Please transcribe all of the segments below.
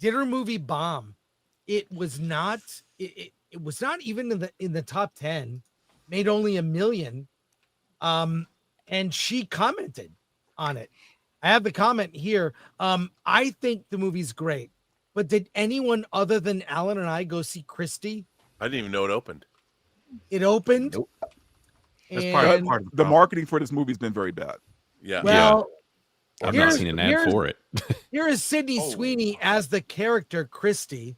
did her movie bomb? It was not. It was not even in the top 10. Made only $1 million. And she commented on it. I have the comment here. I think the movie's great, but did anyone other than Alan and I go see Christy? I didn't even know it opened. It opened. Nope. That's part of the The marketing for this movie has been very bad. Yeah. Well, I've not seen an ad for it. Here is Sydney Sweeney as the character Christy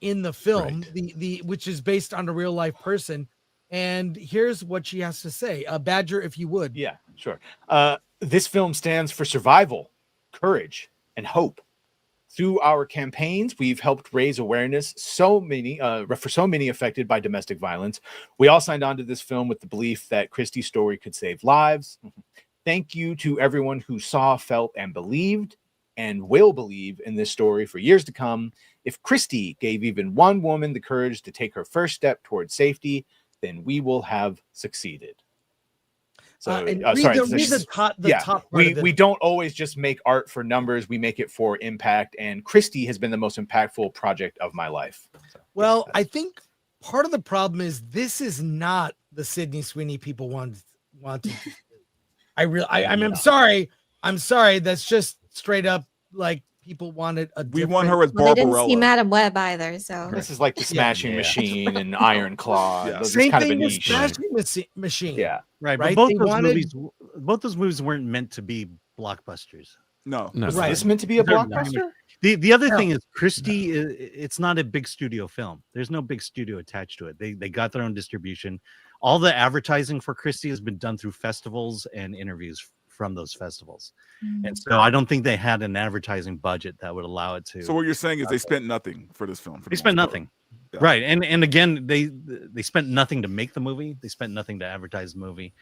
in the film, Right. the which is based on a real life person. And here's what she has to say. Badger, if you would. Yeah, sure. This film stands for survival, courage, and hope. Through our campaigns, we've helped raise awareness for so many affected by domestic violence. We all signed on to this film with the belief that Christy's story could save lives. Thank you to everyone who saw, felt, and believed, and will believe in this story for years to come. If Christy gave even one woman the courage to take her first step towards safety, then we will have succeeded. So, we don't always just make art for numbers. We make it for impact. And Christy has been the most impactful project of my life. So, well, I think part of the problem is this is not the Sydney Sweeney people wanted. I'm sorry. I'm sorry. That's just straight up like people wanted we want her as Barbarella. They didn't see Barbarella. Madam Web either, so this is like the Smashing Machine and Iron Claw. Yeah. Those Same kind thing of a with niche. Smashing Machine. Yeah, Right, Right? but They wanted- both those movies weren't meant to be blockbusters. No. Is Right. this meant to be a They're blockbuster? The other thing is Christy. It's not a big studio film. There's no big studio attached to it. They got their own distribution. All the advertising for Christy has been done through festivals and interviews from those festivals. And so I don't think they had an advertising budget that would allow it to. So what you're saying is they spent nothing for this film. They spent nothing. Yeah. Right. And again, they spent nothing to make the movie. They spent nothing to advertise the movie.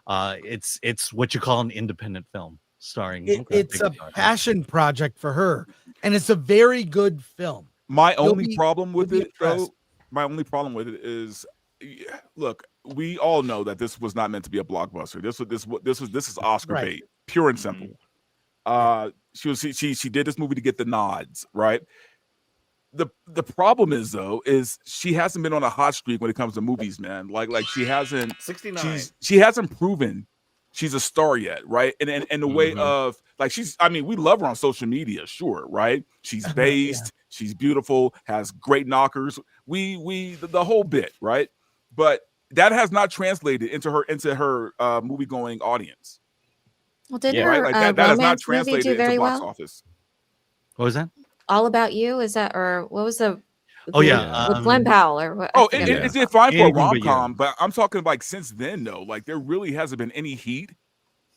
It's what you call an independent film starring. It's a passion project for her, and it's a very good film. My You'll only be- problem with you'll be it, though, impressed. my only problem with it is, look, we all know that this was not meant to be a blockbuster. This is Oscar Right. bait, pure and simple. She did this movie to get the nods, right? The problem is though, is she hasn't been on a hot streak when it comes to movies, man. Like she hasn't 69. she hasn't proven she's a star yet, right? And the way of like we love her on social media, sure, right? She's based, she's beautiful, has great knockers. The whole bit, right? But that has not translated into her movie going audience. well, did Right? her Like that has not romance movie translated do into very box well? office. What was that? All About You, is that, or what was the? Oh, yeah, with Glenn Powell or what? Oh, I forget. it did fine for a Anything but rom-com, but I'm talking like since then though, like there really hasn't been any heat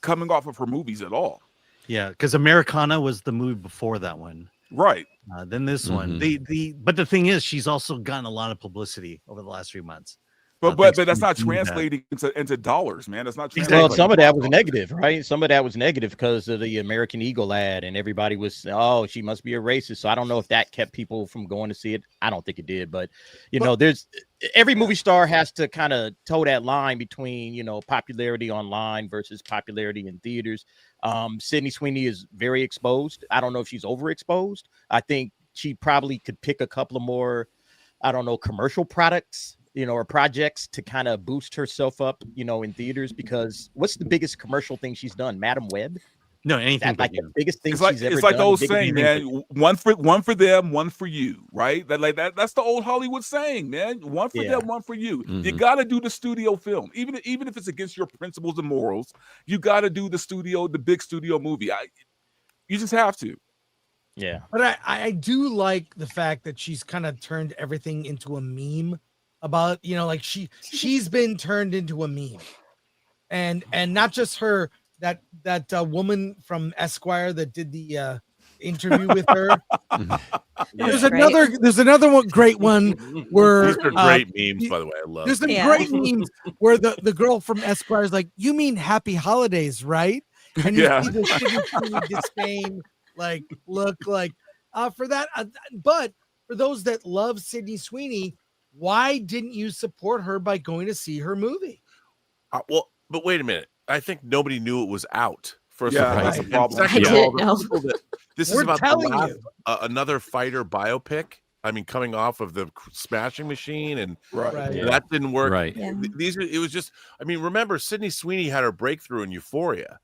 coming off of her movies at all. Yeah, because Americana was the movie before that one. Right. Then this one. But the thing is, she's also gotten a lot of publicity over the last 3 months. But Thanks that's to not doing that. translating into dollars, man. That's not Exactly. translating. Well, some of that was negative, right? Some of that was negative because of the American Eagle ad, and everybody was, oh, she must be a racist. So I don't know if that kept people from going to see it. I don't think it did, but there's every movie star has to kind of toe that line between popularity online versus popularity in theaters. Sydney Sweeney is very exposed. I don't know if she's overexposed. I think she probably could pick a couple of more, I don't know, commercial products, or projects to kind of boost herself up, in theaters, because what's the biggest commercial thing she's done? Madam Web? No, anything That, like but the biggest thing It's like she's ever it's like done. the old biggest saying, thing man. One for them, one for you, right? That's the old Hollywood saying, man. One for them, one for you. You got to do the studio film, even if it's against your principles and morals. You got to do the big studio movie. You just have to. Yeah. But I do like the fact that she's kind of turned everything into a meme about, like she's been turned into a meme, and not just her, that woman from Esquire that did the interview with her. There's another one, great one where These are great memes, by the way. I love. there's some Yeah. great memes where the girl from Esquire is like, "You mean Happy Holidays, right?" And you Yeah. see the Sydney Sweeney disdain, like look like for that. But for those that love Sydney Sweeney, why didn't you support her by going to see her movie? Well, but wait a minute. I think nobody knew it was out First Yeah, of all, that's a and problem. second of I all, didn't know. the people that this is We're about the telling last, you. another fighter biopic. I mean, coming off of the Smashing Machine, and Right. Yeah. that didn't work. Right. Yeah. It was just. I mean, remember, Sydney Sweeney had her breakthrough in Euphoria,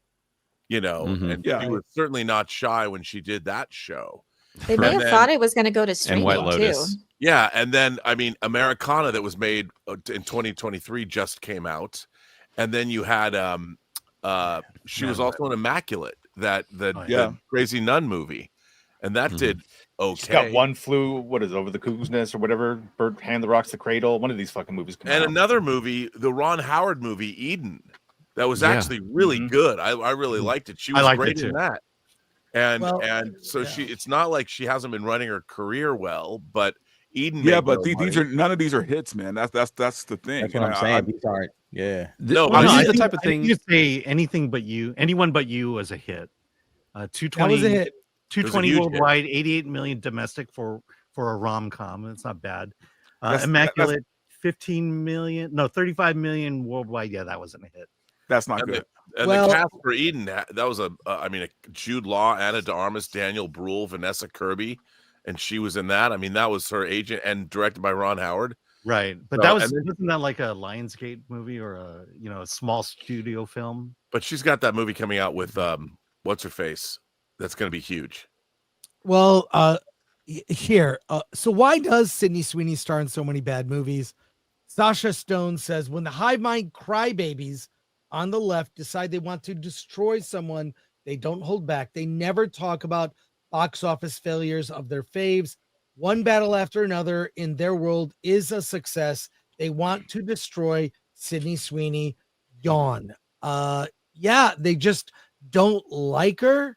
Mhm. and Yeah. she was certainly not shy when she did that show. They may And have then- thought it was going to go to And streaming White too. Lotus. Yeah, and then I mean, Americana that was made in 2023 just came out, and then you had she was also in Immaculate, the Crazy Nun movie, and that did okay. She's got One Flew, what is it, Over the Cuckoo's Nest or whatever, Bird Hand the Rocks the Cradle. One of these fucking movies. And another movie, the Ron Howard movie, Eden, that was actually really good. I really liked it. She was great in that. And so it's not like she hasn't been running her career well, but Eden. Yeah, but these are none of these are hits, man. That's the thing. That's what I'm saying. These aren't. Yeah. No, Well, this this is is the type of I think thing. you say anything but you, anyone but you was a hit. That 220, was a hit. 220 huge hit. worldwide, 88 million domestic for a rom-com. It's not bad. That's- Immaculate, 15 million, no, 35 million worldwide. Yeah, that wasn't a hit. That's not And good. the Well- cast for Eden, that was a Jude Law, Anna de Armas, Daniel Bruhl, Vanessa Kirby, and she was in that. I mean, that was her agent and directed by Ron Howard. Right, but So, that was and then- wasn't that like a Lionsgate movie or a small studio film? But she's got that movie coming out with what's her face? That's going to be huge. Well, here. So why does Sydney Sweeney star in so many bad movies? Sasha Stone says, when the hive mind crybabies on the left decide they want to destroy someone, they don't hold back. They never talk about box office failures of their faves. One battle after another in their world is a success. They want to destroy Sydney Sweeney. Yawn. Yeah, they just don't like her.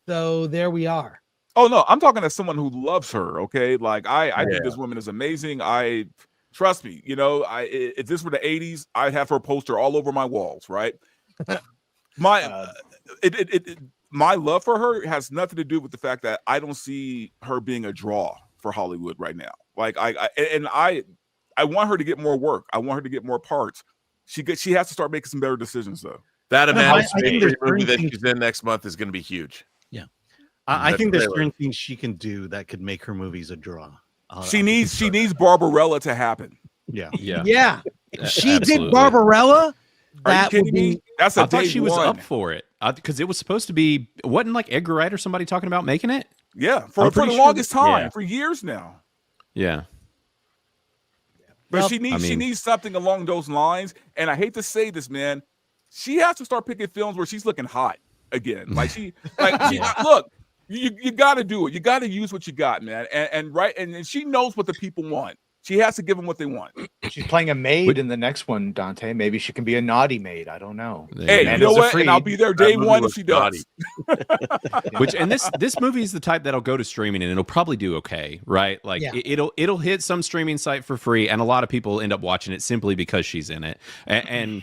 So there we are. Oh no, I'm talking to someone who loves her. Okay, like I think this woman is amazing. I trust me. If this were the '80s, I'd have her poster all over my walls. Right. My my love for her has nothing to do with the fact that I don't see her being a draw for Hollywood right now. Like I want her to get more work. I want her to get more parts. She has to start making some better decisions though. That I Amanda think Seyfried there's movie that certain she's in next month is going to be huge. I That think there's trailer. certain things she can do that could make her movies a draw. She needs Barbarella to happen. Yeah. Yeah. Yeah. She did Absolutely. Barbarella. Are you That would kidding me? be That's a I thought day she was one. up for it because it was supposed to be. Wasn't like Edgar Wright or somebody talking about making it? Yeah, for I'm the pretty sure longest time, yeah. for years now. Yeah. But Well, she I mean- needs something along those lines. And I hate to say this, man, she has to start picking films where she's looking hot again. Like look, you got to do it. You got to use what you got, man. And she knows what the people want. She has to give them what they want. She's playing a maid in the next one, Dante. Maybe she can be a naughty maid. I don't know. Hey, Man you know is a what? And I'll be there day movie one if looks she does. Which and this movie is the type that'll go to streaming and it'll probably do okay, right? Like Yeah. it'll hit some streaming site for free, and a lot of people end up watching it simply because she's in it. And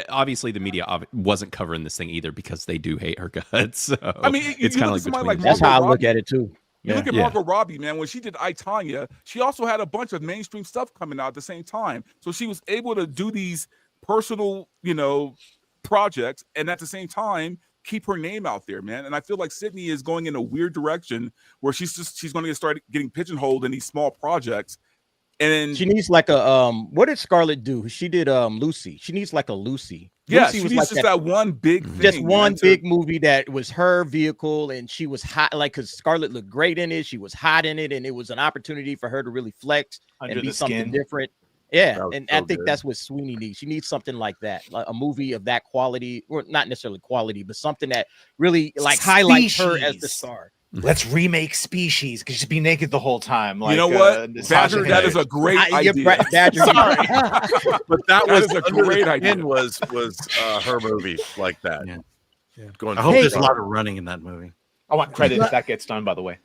obviously the media wasn't covering this thing either because they do hate her guts. So I mean, it's you kind look of at somebody like like That's Margot how I look Robbie. at it too. You Yeah. look at Margot Robbie, man. When she did I, Tonya, she also had a bunch of mainstream stuff coming out at the same time. So she was able to do these personal, projects, and at the same time keep her name out there, man. And I feel like Sydney is going in a weird direction where she's going to start getting pigeonholed in these small projects. And She needs like a what did Scarlett do? She did Lucy. She needs like a Lucy. yeah, Lucy she was needs like just that one big thing. just one man, to- big movie that was her vehicle, and she was hot, like, because Scarlett looked great in it. She was hot in it, and it was an opportunity for her to really flex Under and be the something skin. different. Yeah, That was and so I think good. that's what Sweeney needs. She needs something like that, like a movie of that quality, or not necessarily quality, but something that really like highlights her as the Species. star. Let's remake Species. Could just be naked the whole time. Like, you know what, Natasha Badger? That is a Henry. great You're idea. right, Badger. Sorry, But that That was is a Under the great Skin idea. was her movie like that. Yeah. Going I hope Hey, there's a lot of running in that movie. I want credit if that gets done, by the way.